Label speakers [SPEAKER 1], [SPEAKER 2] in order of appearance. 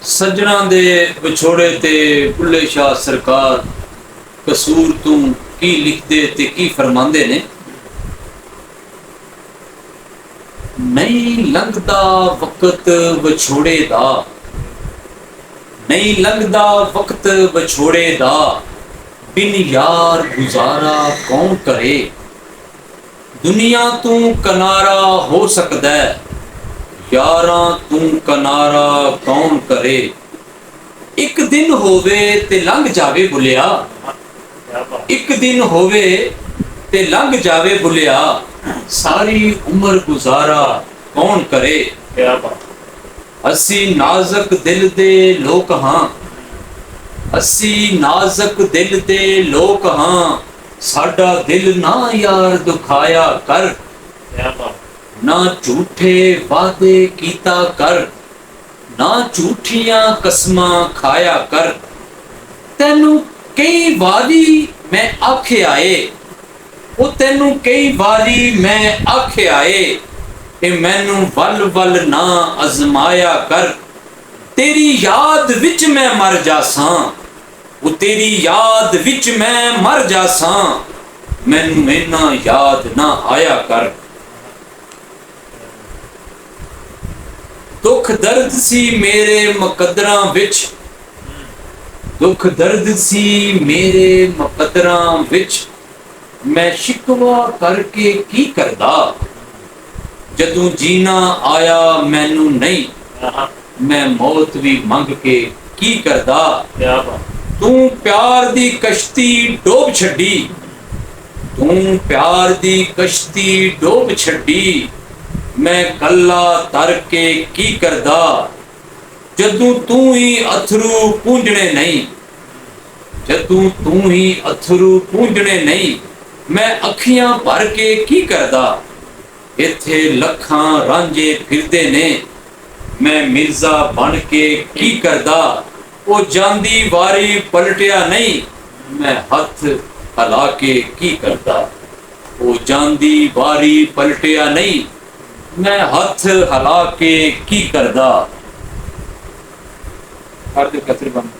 [SPEAKER 1] सज्जणा दे विछोड़े ते बुल्ले शाह सरकार कसूर तू की लिखदे ते की फरमांदे ने। नहीं लंघदा वक्त विछोड़े दा, नहीं लंघदा वक्त विछोड़े दा, बिन यार गुजारा कौन करे। दुनिया तू किनारा हो सकदा है, यारां तू किनारा कौन करे। एक दिन होवे ते लंघ जावे बुलिया, एक दिन होवे ते लंघ जावे बुलिया, सारी उम्र गुजारा कौन करे। असी नाजक दिल दे लोक हां, असी नाजक दिल दे लोक हां, साडा दिल ना यार दुखाया कर। ना झूठे वादे कीता कर, ना झूठियां कसमां खाया कर। तैनू कई वारी मैं आखे आए, ओ तैनू कई वारी मैं आखे आए, ए मैनू वल वल ना अजमाया कर। तेरी याद विच मैं मर जासां, ओ तेरी याद विच मैं मर जासां, मैनू इन्ना याद ना आया कर। दुख दर्द सी मेरे मुकद्दरां विच, दुख दर्द सी मेरे मुकद्दरां विच, मैं शिकवा करके की करदा। जदों जीना आया मैनू नहीं, मैं मौत भी मंग के की करदा। तू प्यार दी कश्ती डोब छड्डी, तू प्यार दी कश्ती डोब छड्डी, मैं कला तर के की करदा। जदों तू ही अथरू पूंजने नहीं, जदों तू ही अथरू पूंजने नहीं, मैं अखियां भर के की करदा। इत्थे लखां रांझे फिरदे ने, मैं मिर्जा बन के की करदा। ओ जांदी वारी पलटिया नहीं, मैं हथ हला के की करदा। ओ जांदी वारी पलटिया नहीं, मैं हथ हला के की करदा। कर दे कसर बंद।